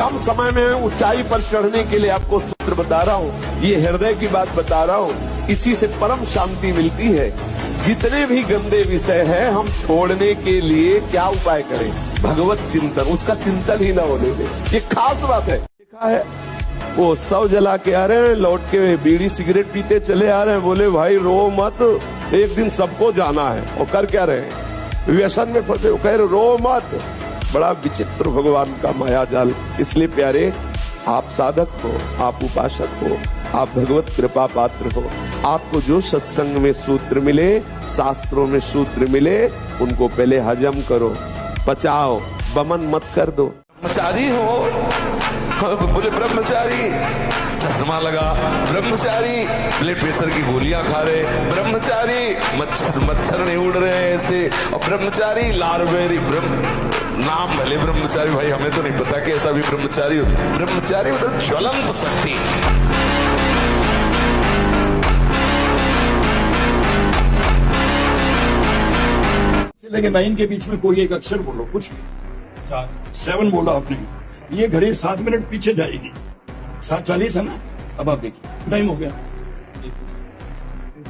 कम समय में ऊंचाई पर चढ़ने के लिए आपको सूत्र बता रहा हूँ, ये हृदय की बात बता रहा हूँ। इसी से परम शांति मिलती है। जितने भी गंदे विषय हैं हम छोड़ने के लिए क्या उपाय करें? भगवत चिंतन, उसका चिंतन ही न होने दें। ये खास बात है। देखा है वो सब जला के आ रहे हैं, लौट के बीड़ी सिगरेट पीते चले आ रहे हैं। बोले भाई रो मत, एक दिन सबको जाना है। और कर क्या रहे हैं? व्यसन में फंसे। कह रहे रो मत। बड़ा विचित्र भगवान का माया जाल। इसलिए प्यारे, आप साधक हो, आप उपासक हो, आप भगवत कृपा पात्र हो। आपको जो सत्संग में सूत्र मिले, शास्त्रों में सूत्र मिले, उनको पहले हजम करो, पचाओ, बमन मत कर दो। ब्रह्मचारी हो, बोले ब्रह्मचारी, चश्मा लगा, ब्रह्मचारी ब्लड प्रेशर की गोलियां खा रहे, ब्रह्मचारी मच्छर नहीं उड़ रहे ऐसे, और ब्रह्मचारी लारवेरी नाम भले ब्रह्मचारी, भाई हमें तो नहीं पता कि ऐसा भी ब्रह्मचारी हो। ब्रह्मचारी मतलब ज्वलंत शक्ति। लेकिन 9 के बीच में कोई एक अक्षर बोलो, कुछ 7 बोला आपने, ये घड़ी 7 मिनट पीछे जाएगी। 7:40 है ना? अब आप देखिए टाइम हो गया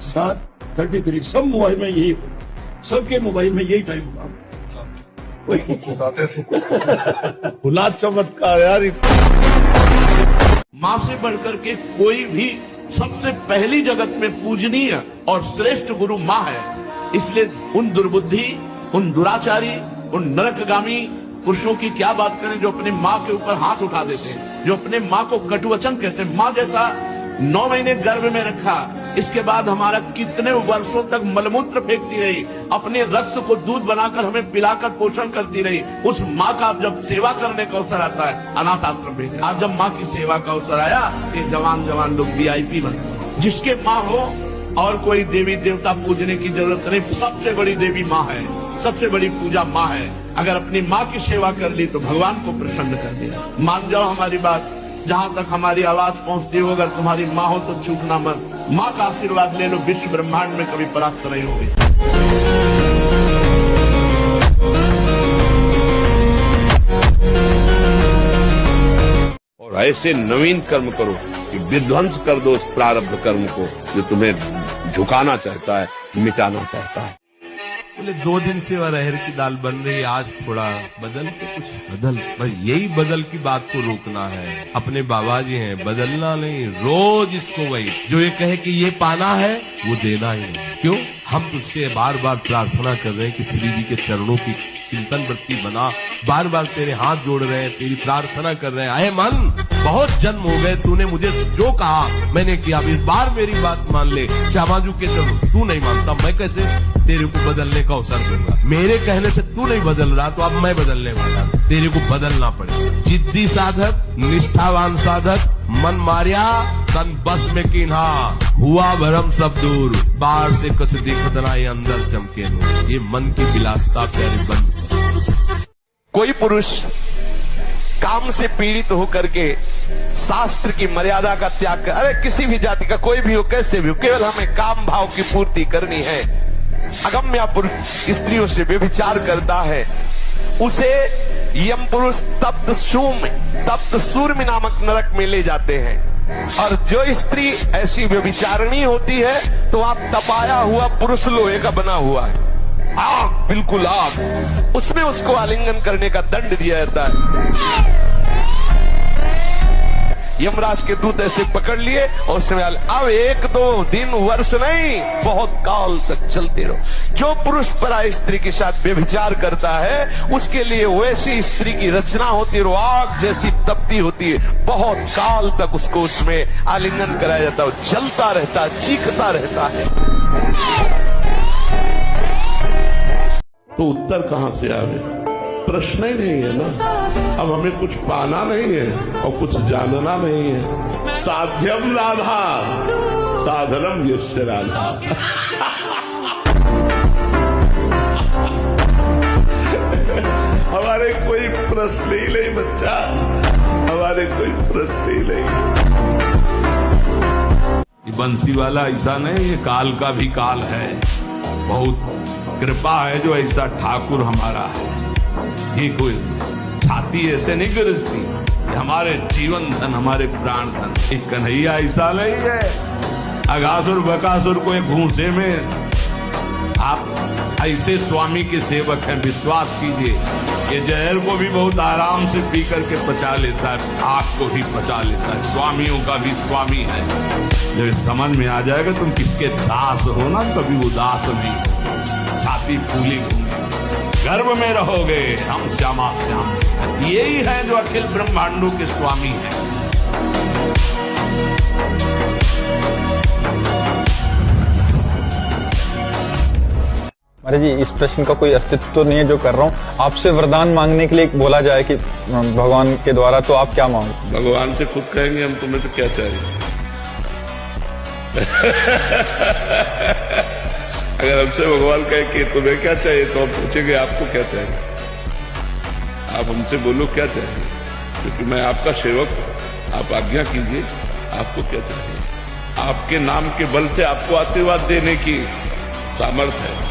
7:33। सब मोबाइल में यही होगा, सबके मोबाइल में यही टाइम होगा। खुला चमत्कार यार। माँ से बढ़कर के कोई भी सबसे पहली जगत में पूजनीय और श्रेष्ठ गुरु माँ है। इसलिए उन दुर्बुद्धि, उन दुराचारी, उन नरकगामी पुरुषों की क्या बात करें जो अपनी माँ के ऊपर हाथ उठा देते हैं, जो अपने माँ को कटुवचन कहते हैं। माँ जैसा 9 महीने गर्भ में रखा, इसके बाद हमारा कितने वर्षों तक मलमूत्र फेंकती रही, अपने रक्त को दूध बनाकर हमें पिलाकर पोषण करती रही। उस माँ का जब सेवा करने का अवसर आता है, अनाथ आश्रम भेजा। आज जब माँ की सेवा का अवसर आया, ये जवान जवान लोग VIP बन गए। जिसके माँ हो और कोई देवी देवता पूजने की जरूरत नहीं। सबसे बड़ी देवी माँ है, सबसे बड़ी पूजा माँ है। अगर अपनी माँ की सेवा कर ली तो भगवान को प्रसन्न कर दिया। मान जाओ हमारी बात, जहां तक हमारी आवाज पहुंचती हो, अगर तुम्हारी माँ हो तो चूकना मत। माँ का आशीर्वाद ले लो, विश्व ब्रह्मांड में कभी परास्त नहीं होगी। और ऐसे नवीन कर्म करो कि विध्वंस कर दो उस प्रारब्ध कर्म को जो तुम्हें झुकाना चाहता है, मिटाना चाहता है। बोले 2 दिन से अरहर की दाल बन रही, आज थोड़ा बदल के कुछ बदल। बस यही बदल की बात को रोकना है। अपने बाबा जी हैं, बदलना नहीं, रोज इसको वही जो ये कहे कि ये पाना है वो देना ही नहीं। क्यों? हम तुझसे बार बार प्रार्थना कर रहे हैं कि श्री जी के चरणों की चिंतन वृत्ति बना। बार बार तेरे हाथ जोड़ रहे हैं, तेरी प्रार्थना कर रहे हैं। आए मन, बहुत जन्म हो गए, तूने मुझे जो कहा मैंने किया, इस बार मेरी बात मान ले। श्यामाजू के चरणों, तू नहीं मानता, मैं कैसे तेरे को बदलने का अवसर दूंगा? मेरे कहने से तू नहीं बदल रहा तो अब मैं बदलने वाला, तेरे को बदलना पड़ेगा। जिद्दी साधक, निष्ठावान साधक, मन मारिया तन बस में किन्हा, हुआ भरम सब दूर, बाहर से कुछ दिखत नहीं, अंदर चमके नूर। ये मन की विलासता प्यारे बंद। कोई पुरुष काम से पीड़ित होकर के शास्त्र की मर्यादा का त्याग कर, अरे किसी भी जाति का कोई भी हो, कैसे भी हो, केवल हमें काम भाव की पूर्ति करनी है। अगम्य पुरुष स्त्रियों से व्यभिचार करता है, उसे यम पुरुष तप्त सूर्य नामक नरक में ले जाते हैं। और जो स्त्री ऐसी व्यभिचारिणी होती है तो आप तपाया हुआ पुरुष लोहे का बना हुआ है, आग, बिल्कुल आग, उसमें उसको आलिंगन करने का दंड दिया जाता है। यमराज के दूत ऐसे पकड़ लिए और उसमें अब 1-2 दिन वर्ष नहीं, बहुत काल तक चलते रहो। जो पुरुष पराई स्त्री के साथ व्यभिचार करता है उसके लिए वैसी स्त्री की रचना होती है, आग जैसी तपती होती है, बहुत काल तक उसको उसमें आलिंगन कराया जाता है, जलता रहता है, चीखता रहता है। तो उत्तर कहां से आवे? प्रश्न ही नहीं है ना। अब हमें कुछ पाना नहीं है और कुछ जानना नहीं है। साध्यम राधा साधनम यस्य राधा। हमारे कोई प्रश्न ही नहीं बच्चा, हमारे कोई प्रश्न ही नहीं। ये बंसी वाला ऐसा नहीं, ये काल का भी काल है। बहुत कृपा है जो ऐसा ठाकुर हमारा है। ये कोई छाती ऐसे नहीं गरजती, हमारे जीवन धन, हमारे प्राण धन। एक कन्हैया ऐसा नहीं है अगासुर बकासुर को एक भूसे में। आप ऐसे स्वामी के सेवक हैं, विश्वास कीजिए ये जहर को भी बहुत आराम से पी करके पचा लेता है, आग को भी पचा लेता है। स्वामियों का भी स्वामी है। जब ये समझ में आ जाएगा तुम किसके दास हो ना, कभी उदास नहीं, छाती फूली होगी, गर्भ में रहोगे, हम श्यामा श्याम। यही है जो अखिल ब्रह्मांडों के स्वामी हैं। महाराज जी, इस प्रश्न का कोई अस्तित्व तो नहीं है जो कर रहा हूँ। आपसे वरदान मांगने के लिए बोला जाए कि भगवान के द्वारा, तो आप क्या मांगो? भगवान से खुद कहेंगे हम तुम्हें तो क्या चाहिए। अगर हमसे भगवान कहे कि तुम्हें क्या चाहिए तो हम पूछेंगे आपको क्या चाहिए। आप हमसे बोलो क्या चाहिए, क्योंकि मैं आपका सेवक हूं। आप आज्ञा कीजिए, आपको क्या चाहिए। आपके नाम के बल से आपको आशीर्वाद देने की सामर्थ्य है।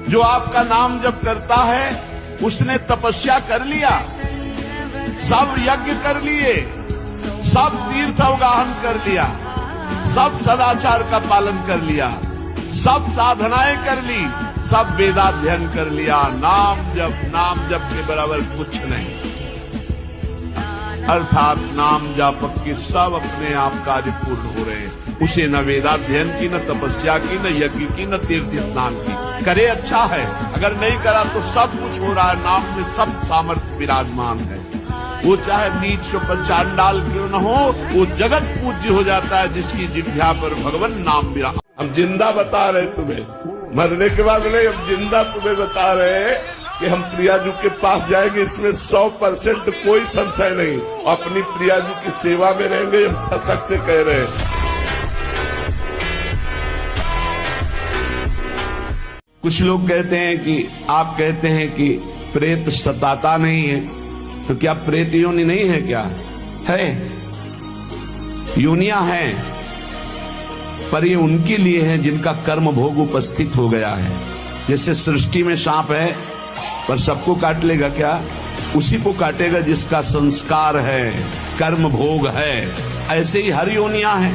जो आपका नाम जप करता है उसने तपस्या कर लिया, सब यज्ञ कर लिए, सब तीर्थ अवगाहन कर लिया, सब सदाचार का पालन कर लिया, सब साधनाएं कर ली, सब वेदाध्ययन कर लिया। नाम जप के बराबर कुछ नहीं। अर्थात नाम जापक के सब अपने आप कार्य पूर्ण हो रहे हैं। उसे न वेदाध्ययन की, न तपस्या की, न यज्ञ की, न तीर्थ स्नान की। करे अच्छा है, अगर नहीं करा तो सब कुछ हो रहा है। नाम में सब सामर्थ्य विराजमान है। वो चाहे नीच चांडाल क्यों न हो, वो जगत पूज्य हो जाता है जिसकी जिह्वा पर भगवान नाम विराज। हम जिंदा बता रहे तुम्हें, मरने के बाद नहीं, हम जिंदा तुम्हें बता रहे हैं कि हम प्रियाजू के पास जाएंगे, इसमें 100% कोई संशय नहीं। अपनी प्रियाजू की सेवा में रहेंगे, हम फसक से कह रहे हैं। कुछ लोग कहते हैं कि आप कहते हैं कि प्रेत सताता नहीं है, तो क्या प्रेत योनि नहीं है? क्या है? योनियां हैं, पर ये उनके लिए है जिनका कर्म भोग उपस्थित हो गया है। जैसे सृष्टि में सांप है, पर सबको काट लेगा क्या? उसी को काटेगा जिसका संस्कार है, कर्म भोग है। ऐसे ही हर योनियां हैं।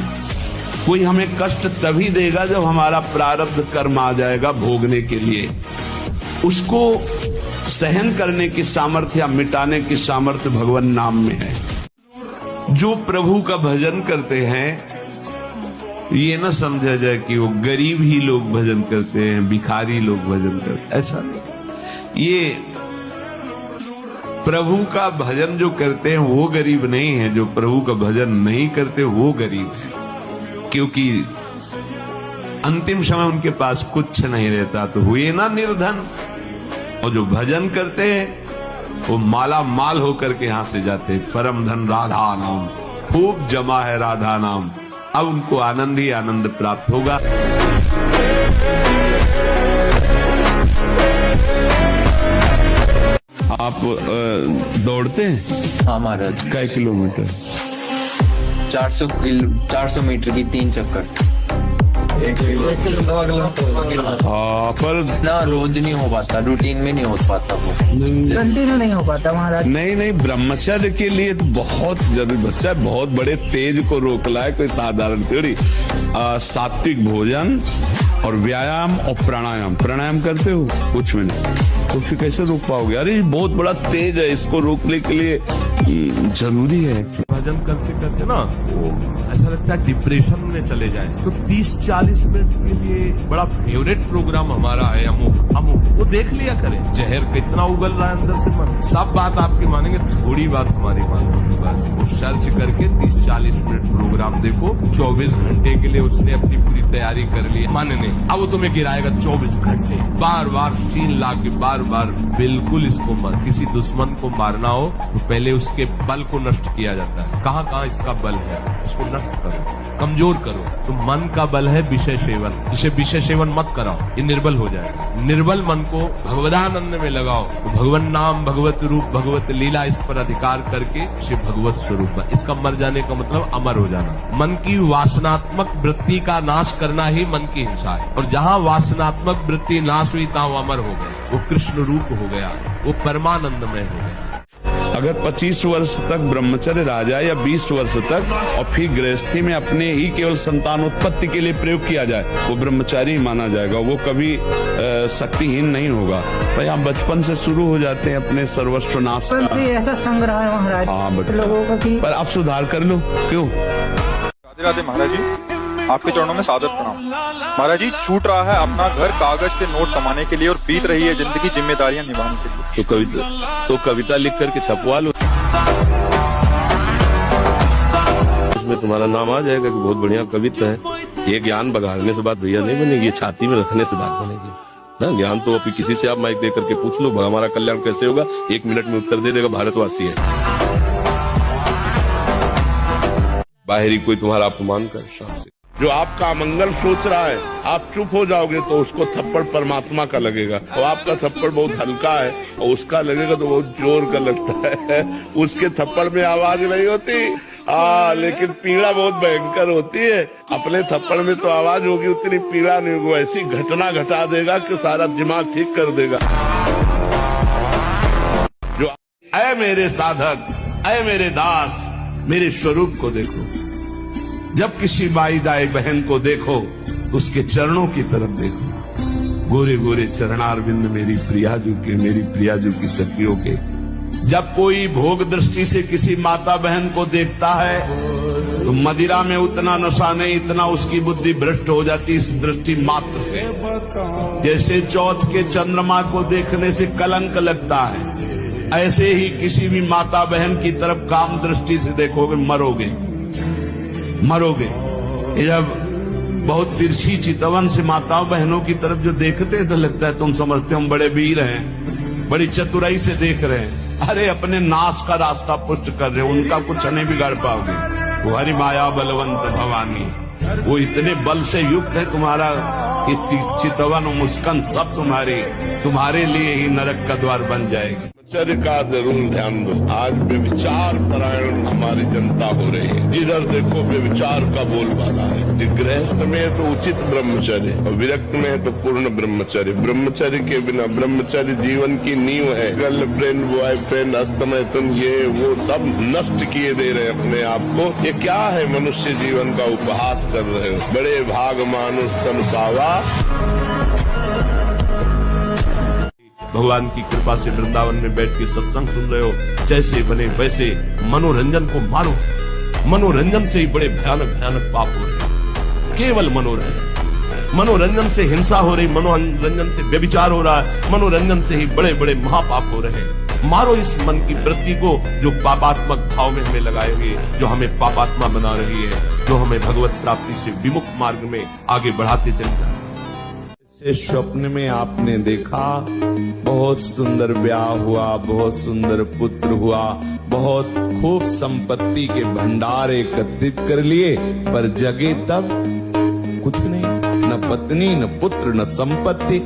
कोई हमें कष्ट तभी देगा जब हमारा प्रारब्ध कर्म आ जाएगा भोगने के लिए। उसको सहन करने की सामर्थ्य या मिटाने की सामर्थ्य भगवान नाम में है। जो प्रभु का भजन करते हैं, ये न समझा जाए कि वो गरीब ही लोग भजन करते हैं, भिखारी लोग भजन करते हैं, ऐसा नहीं। ये प्रभु का भजन जो करते हैं वो गरीब नहीं है, जो प्रभु का भजन नहीं करते वो गरीब है। क्योंकि अंतिम समय उनके पास कुछ नहीं रहता, तो हुए ना निर्धन। और जो भजन करते हैं वो माला माल होकर के यहां से जाते हैं। परम धन राधा नाम, खूब जमा है राधा नाम। अब उनको आनंद ही आनंद प्राप्त होगा। आप दौड़ते हैं? हाँ महाराज। कई किलोमीटर? 400 मीटर की 3 चक्कर। हाँ, पर ना रोज नहीं हो पाता, रूटीन में नहीं हो पाता, वो कंटिन्यू नहीं हो पाता महाराज। नहीं, ब्रह्मचर्य के लिए तो बहुत जरूरी। बच्चा बहुत बड़े तेज को रोकला है, कोई साधारण थोड़ी। सात्विक भोजन और व्यायाम और प्राणायाम। प्राणायाम करते हो? कुछ भी नहीं, तो फिर कैसे रोक पाओगे? अरे बहुत बड़ा तेज है, इसको रोकने के लिए जरूरी है। भजन करते करते ना ऐसा लगता है डिप्रेशन में चले जाए, तो 30-40 मिनट के लिए बड़ा फेवरेट प्रोग्राम हमारा है अमुक, वो देख लिया करें। जहर कितना उगल रहा है अंदर से मन, सब बात आपकी मानेंगे, थोड़ी बात हमारी मानेंगे। बस वो सर्च करके 30-40 मिनट प्रोग्राम देखो। 24 घंटे के लिए उसने अपनी पूरी तैयारी कर ली। मन ने अब वो तुम्हें गिराएगा 24 घंटे, बार बार शीन ला के, बार बार। बिल्कुल इसको मत। किसी दुश्मन को मारना हो तो पहले उसके बल को नष्ट किया जाता है। कहाँ कहाँ इसका बल है, उसको नष्ट करो, कमजोर करो। तो मन का बल है विषय सेवन, इसे विषय सेवन मत कराओ, ये निर्बल हो जाएगा। निर्बल मन को भगवदानंद में लगाओ, तो भगवान नाम, भगवत रूप, भगवत लीला, इस पर अधिकार करके इसे भगवत स्वरूप स्वरूप है। इसका मर जाने का मतलब अमर हो जाना। मन की वासनात्मक वृत्ति का नाश करना ही मन की हिंसा है, और जहां वासनात्मक वृत्ति नाश हुई तहां वो अमर हो गया, वो कृष्ण रूप हो गया, वो परमानंदमय हो गया। अगर 25 वर्ष तक ब्रह्मचर्य रह जाए या 20 वर्ष तक, और फिर गृहस्थी में अपने ही केवल संतान उत्पत्ति के लिए प्रयोग किया जाए, वो ब्रह्मचारी माना जाएगा, वो कभी शक्तिहीन नहीं होगा। भाई आप बचपन से शुरू हो जाते हैं अपने सर्वस्व नाश का। ऐसा संग्रह है महाराज हाँ लोगों का कि पर आप सुधार कर लो। क्यों? राधे राधे महाराज जी, आपके चरणों में सादर प्रणाम। महाराज जी, छूट रहा है अपना घर कागज के नोट कमाने के लिए और बीत रही है जिंदगी जिम्मेदारियां निभाने के लिए। तो कविता लिख करके छपवा लो, उसमें तुम्हारा नाम आ जाएगा कि बहुत बढ़िया कविता है। ये ज्ञान बघाड़ने से बात भैया नहीं बनेगी, ये छाती में रखने से बात बनेगी ना। ज्ञान तो अभी किसी से आप माइक दे करके पूछ लो, हमारा कल्याण कैसे होगा, 1 मिनट में उत्तर दे देगा भारतवासी है। बाहरी कोई तुम्हारा अपमान कर से जो आपका मंगल सोच रहा है, आप चुप हो जाओगे तो उसको थप्पड़ परमात्मा का लगेगा, और आपका थप्पड़ बहुत हल्का है और उसका लगेगा तो बहुत जोर का लगता है। उसके थप्पड़ में आवाज नहीं होती, लेकिन पीड़ा बहुत भयंकर होती है। अपने थप्पड़ में तो आवाज होगी, उतनी पीड़ा नहीं होगी। ऐसी घटना घटा देगा कि सारा दिमाग ठीक कर देगा। जो ऐ मेरे साधक, ऐ मेरे दास, मेरे स्वरूप को देखो। जब किसी माई दाई बहन को देखो तो उसके चरणों की तरफ देखो। गोरे गोरे चरणारविंद मेरी प्रियाजू के, मेरी प्रियाजू की सखियों के। जब कोई भोग दृष्टि से किसी माता बहन को देखता है तो मदिरा में उतना नशा नहीं, इतना उसकी बुद्धि भ्रष्ट हो जाती इस दृष्टि मात्र से। जैसे चौथ के चंद्रमा को देखने से कलंक लगता है, ऐसे ही किसी भी माता बहन की तरफ काम दृष्टि से देखोगे मरोगे, मरोगे। जब बहुत तिरछी चितवन से माताओं बहनों की तरफ जो देखते हैं तो लगता है तुम समझते हम बड़े वीर हैं, बड़ी चतुराई से देख रहे हैं। अरे अपने नाश का रास्ता पुष्ट कर रहे हो, उनका कुछ नहीं बिगाड़ पाओगे। वो हरि माया बलवंत भवानी, वो इतने बल से युक्त है तुम्हारा कि चितवन मुस्कान सब तुम्हारे लिए ही नरक का द्वार बन जाएगी। ब्रह्मचर्य का जरूर ध्यान दो। आज व्यभिचार परायण हमारी जनता हो रही है, जिधर देखो व्यभिचार का बोलबाला है। गृहस्थ में तो उचित ब्रह्मचर्य और विरक्त में तो पूर्ण ब्रह्मचर्य। ब्रह्मचर्य के बिना, ब्रह्मचर्य जीवन की नींव है। गर्लफ्रेंड, बॉयफ्रेंड, अस्तमय तुम ये वो सब नष्ट किए दे रहे अपने आप को। ये क्या है, मनुष्य जीवन का उपहास कर रहे हो। बड़े भाग मानुष तन पावा। भगवान की कृपा से वृंदावन में बैठ के सत्संग सुन रहे हो, जैसे बने वैसे मनोरंजन को मारो। मनोरंजन से ही बड़े भयानक भयानक पाप हो रहे। केवल मनोरंजन से हिंसा हो रही, मनोरंजन से व्यभिचार हो रहा है, मनोरंजन से ही बड़े बड़े महापाप हो रहे हैं। मारो इस मन की वृत्ति को जो पापात्मक भाव में हमें लगाए हुए, जो हमें पापात्मा बना रही है, जो हमें भगवत प्राप्ति से विमुख मार्ग में आगे बढ़ाते चले जाए। स्वप्न में आपने देखा बहुत सुंदर ब्याह हुआ, बहुत सुंदर पुत्र हुआ, बहुत खूब संपत्ति के भंडार एकत्रित कर लिए, पर जगे तब कुछ नहीं, न पत्नी न पुत्र न संपत्ति।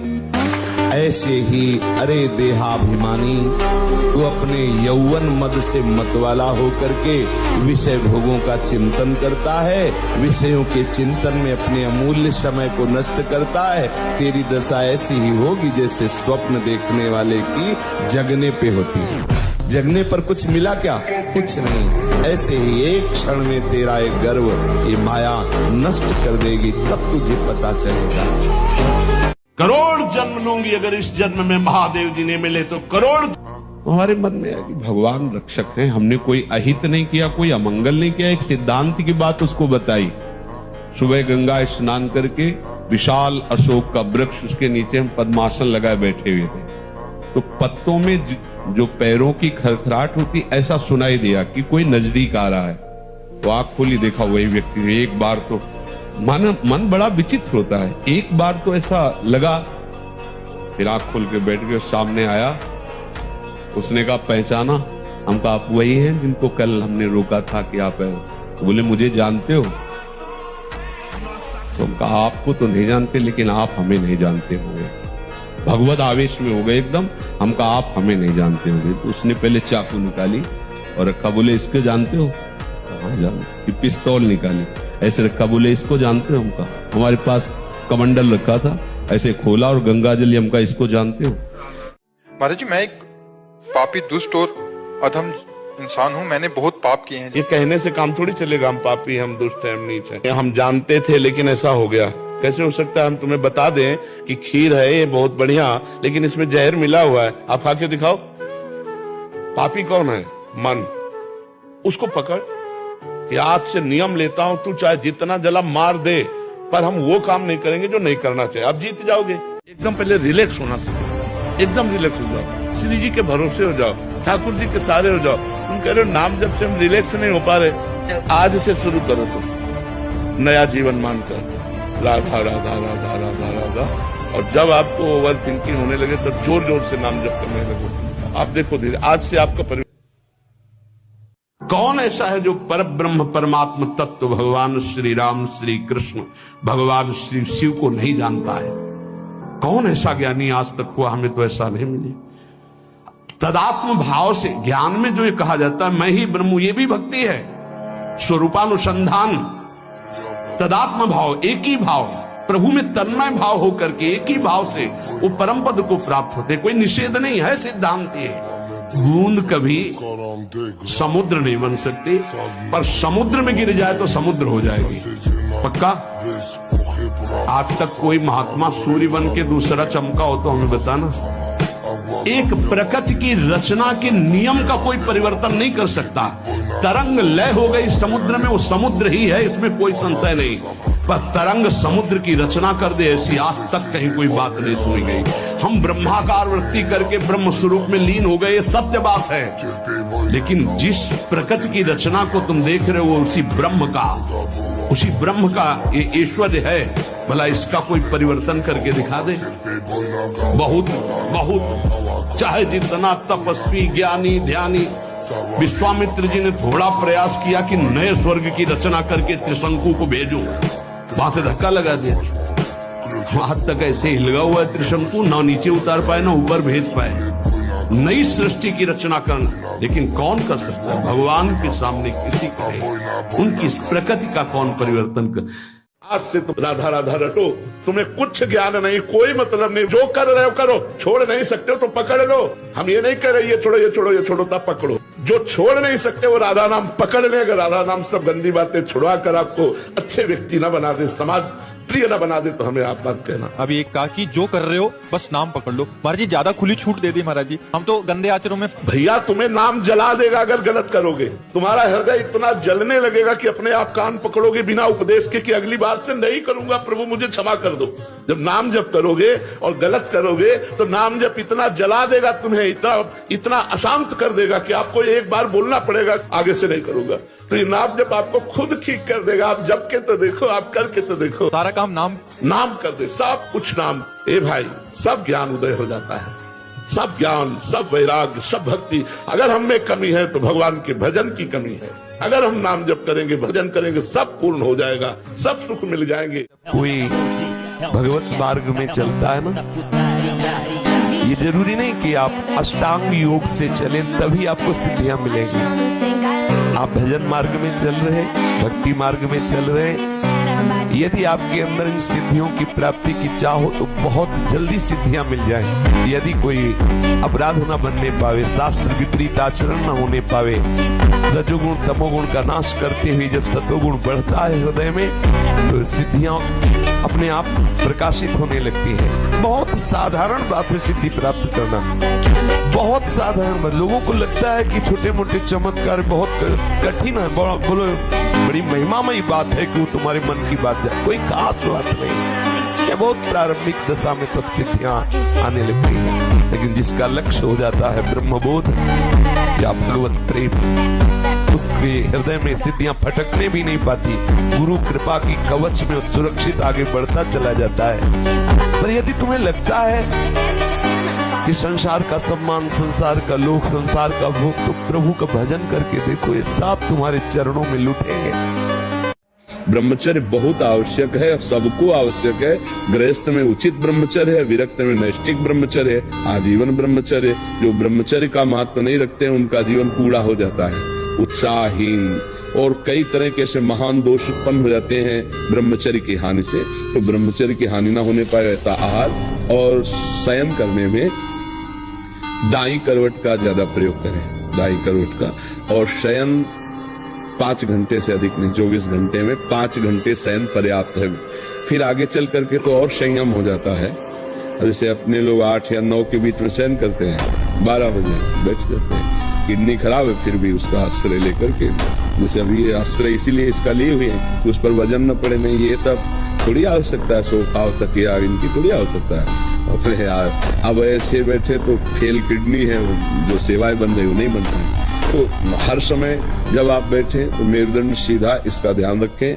ऐसे ही अरे देहाभिमानी, तू अपने यौवन मद से मतवाला होकर के विषय भोगों का चिंतन करता है, विषयों के चिंतन में अपने अमूल्य समय को नष्ट करता है। तेरी दशा ऐसी ही होगी जैसे स्वप्न देखने वाले की जगने पे होती है। जगने पर कुछ मिला क्या? कुछ नहीं। ऐसे ही एक क्षण में तेरा ये गर्व, ये माया नष्ट कर देगी, तब तुझे पता चलेगा। करोड़ जन्म लूंगी अगर इस जन्म में महादेव जी ने मिले तो करोड़। हमारे मन में है कि भगवान रक्षक हैं, हमने कोई अहित नहीं किया, कोई अमंगल नहीं किया। एक सिद्धांत की बात उसको बताई। सुबह गंगा स्नान करके विशाल अशोक का वृक्ष, उसके नीचे हम पद्मासन लगाए बैठे हुए थे, तो पत्तों में जो पैरों की खरखराहट होती ऐसा सुनाई दिया कि कोई नजदीक आ रहा है। तो आंख खोली, देखा वही व्यक्ति। एक बार तो मन बड़ा विचित्र होता है, एक बार तो ऐसा लगा, फिर आंख खोल के बैठ गए। सामने आया, उसने कहा पहचाना? हम कहा आप वही हैं जिनको कल हमने रोका था कि आप हैं। तो बोले मुझे जानते हो? तो हम कहा आपको तो नहीं जानते, लेकिन आप हमें नहीं जानते होंगे। भगवत आवेश में हो गए एकदम। हम कहा आप हमें नहीं जानते होंगे। तो उसने पहले चाकू निकाली, और रखा, बोले इसके जानते हो? कहाँ जानो, कि पिस्तौल निकाली, ऐसे रखा, बोले इसको जानते हो? हम कहा हमारे पास कमंडल रखा था, ऐसे खोला और गंगा जल, हम कहा इसको जानते हो? महाराज जी, मैं एक पापी, दुष्ट और अधम इंसान हूँ, मैंने बहुत पाप किए हैं। ये कहने से काम थोड़ी चलेगा, हम पापी, हम दुष्ट हैं, हम नीच हैं। हम जानते थे लेकिन ऐसा हो गया। कैसे हो सकता है? हम तुम्हें बता दें कि खीर है ये बहुत बढ़िया, लेकिन इसमें जहर मिला हुआ है, आप खा के दिखाओ। पापी कौन है? मन। उसको पकड़ कि आज से नियम लेता हूं, तू चाहे जितना जला मार दे, पर हम वो काम नहीं करेंगे जो नहीं करना चाहिए। आप जीत जाओगे। एकदम पहले रिलैक्स होना सीखो, एकदम रिलैक्स हो जाओ, श्री जी के भरोसे हो जाओ, ठाकुर जी के सहारे हो जाओ। तुम कह रहे हो नाम जब से हम रिलैक्स नहीं हो पा रहे, आज से शुरू करो तुम नया जीवन मानकर राधा राधा राधा राधा राधा। और जब आपको ओवर थिंकिंग होने लगे तो जोर जोर से नाम जप करने लगो। आप देखो धीरे, आज से आपका परिवर्तन। कौन ऐसा है जो पर ब्रह्म परमात्म तत्व भगवान श्री राम, श्री कृष्ण, भगवान श्री शिव को नहीं जानता है? कौन ऐसा ज्ञानी आज तक हुआ? हमें तो ऐसा नहीं मिले। तदात्म भाव से ज्ञान में जो ये कहा जाता है मैं ही ब्रह्म हूं, ये भी भक्ति है। स्वरूपानुसंधान, तदात्म भाव, एक ही भाव, प्रभु में तन्मय भाव होकर के एक ही भाव से वो परम पद को प्राप्त होते। कोई निषेध नहीं है, सिद्धांत है। बूंद कभी समुद्र नहीं बन सकती, पर समुद्र में गिर जाए तो समुद्र हो जाएगी, पक्का। आज तक कोई महात्मा सूर्य बन के दूसरा चमका हो तो हमें बताना। एक प्रकृति की रचना के नियम का कोई परिवर्तन नहीं कर सकता। तरंग लय हो गई समुद्र में, वो समुद्र ही है, इसमें कोई संशय नहीं। पर तरंग समुद्र की रचना कर दे, ऐसी आज तक कहीं कोई बात नहीं सुनी गई। हम ब्रह्माकार वृत्ति करके ब्रह्म स्वरूप में लीन हो गए, ये सत्य बात है। लेकिन जिस प्रकृति की रचना को तुम देख रहे हो, उसी ब्रह्म का ये ऐश्वर्य है। भला इसका कोई परिवर्तन करके दिखा दे। बहुत बहुत, चाहे जितना तपस्वी, ज्ञानी, ध्यानी, विश्वामित्र जी ने थोड़ा प्रयास किया कि नए स्वर्ग की रचना करके त्रिशंकु को भेजो, वहां से धक्का लगा दिया। वहां तक ऐसे हिलगा हुआ है त्रिशंकु, ना नीचे उतार पाए ना ऊपर भेज पाए। नई सृष्टि की रचना करना, लेकिन कौन कर सकता है? भगवान के सामने किसी का है। उनकी इस प्रकृति का कौन परिवर्तन कर? आज से तुम राधा राधा रटो, तुम्हें कुछ ज्ञान नहीं, कोई मतलब नहीं, जो कर रहे हो करो, छोड़ नहीं सकते हो तो पकड़ लो। हम ये नहीं कह रहे ये छोड़ो ये छोड़ो ये छोड़ो, तब पकड़ो। जो छोड़ नहीं सकते वो राधा नाम पकड़ ले। अगर राधा नाम सब गंदी बातें छुड़वा कर आपको अच्छे व्यक्ति न बना दे, समाज प्रिय न बना दे, तो हमें आप बात कहना। अभी एक कहा कि जो कर रहे हो बस नाम पकड़ लो। महाराज जी ज्यादा खुली छूट दे दी महाराज जी, हम तो गंदे आचरणों में। भैया तुम्हें नाम जला देगा अगर गलत करोगे। तुम्हारा हृदय इतना जलने लगेगा कि अपने आप कान पकड़ोगे बिना उपदेश के कि अगली बार से नहीं करूंगा, प्रभु मुझे क्षमा कर दो। जब नाम जप करोगे और गलत करोगे तो नाम जप इतना जला देगा तुम्हें, इतना अशांत कर देगा कि आपको एक बार बोलना पड़ेगा आगे से नहीं करूंगा। तो ये नाम जब आपको खुद ठीक कर देगा। आप जप के तो देखो, आप करके तो देखो। सारा काम नाम कर दे, सब कुछ नाम। ए भाई, सब ज्ञान उदय हो जाता है, सब ज्ञान, सब वैराग्य, सब भक्ति। अगर हम में कमी है तो भगवान के भजन की कमी है। अगर हम नाम जप करेंगे, भजन करेंगे, सब पूर्ण हो जाएगा, सब सुख मिल जाएंगे। कोई भगवत मार्ग में चलता है ना, ये जरूरी नहीं कि आप अष्टांग योग से चलें तभी आपको सिद्धियां मिलेंगी। आप भजन मार्ग में चल रहे, भक्ति मार्ग में चल रहे, यदि आपके अंदर इन सिद्धियों की प्राप्ति की चाह हो तो बहुत जल्दी सिद्धियां मिल जाएं। यदि कोई अपराध न बनने पावे, शास्त्र विपरीत आचरण न होने पावे, रजोगुण तमोगुण का नाश करते हुए जब सतोगुण बढ़ता है हृदय में, तो सिद्धियां अपने आप प्रकाशित होने लगती हैं। बहुत साधारण बात है सिद्धि प्राप्त करना, बहुत साधारण बात। लोगों को लगता है कि छोटे मोटे चमत्कार बहुत कठिन है, बोलो बड़ी महिमामयी बात है कि वो तुम्हारे मन की बात जाए। कोई खास बात नहीं, ये बहुत प्रारंभिक दशा में सब सिद्धियां आने लगती हैं। लेकिन जिसका लक्ष्य हो जाता है ब्रह्मबोध या भगवत प्रेम, उसके हृदय में सिद्धियां फटकने भी नहीं पाती। गुरु कृपा की कवच में सुरक्षित आगे बढ़ता चला जाता है। पर यदि तुम्हें लगता है कि संसार का सम्मान, संसार का लोक, संसार का भोग, तो प्रभु का भजन करके देखो, ये सब तुम्हारे चरणों में लुटेंगे। ब्रह्मचर्य बहुत आवश्यक है, सबको आवश्यक है। गृहस्थ में उचित ब्रह्मचर्य है, विरक्त में नैष्ठिक ब्रह्मचर्य है, आजीवन ब्रह्मचर्य। जो ब्रह्मचर्य का महत्व नहीं रखते हैं उनका जीवन कूड़ा हो जाता है। उत्साहहीन और कई तरह के ऐसे महान दोष उत्पन्न हो जाते हैं ब्रह्मचर्य की हानि से। तो ब्रह्मचर्य की हानि ना होने पाए ऐसा आहार और शयन करने में दाई करवट का ज्यादा प्रयोग करें, दाई करवट का। और शयन 5 घंटे से अधिक नहीं, 24 घंटे में 5 घंटे शयन पर्याप्त है। फिर आगे चल करके तो और संयम हो जाता है। जैसे अपने लोग 8 या 9 के बीच में शयन करते हैं, 12 बजे बैठ जाते हैं। किडनी खराब है फिर भी उसका आश्रय लेकर के, जैसे अभी आश्रय इसीलिए इसका लिए हुए हैं कि उस पर वजन न पड़े। नहीं, ये सब थोड़ी आवश्यकता है, सोफा तक यार इनकी थोड़ी आवश्यकता है। और यार अब ऐसे बैठे तो फेल किडनी है, जो सेवाएं बन रही वो नहीं बन पाए। तो हर समय जब आप बैठे तो मेरुदंड सीधा, इसका ध्यान रखें।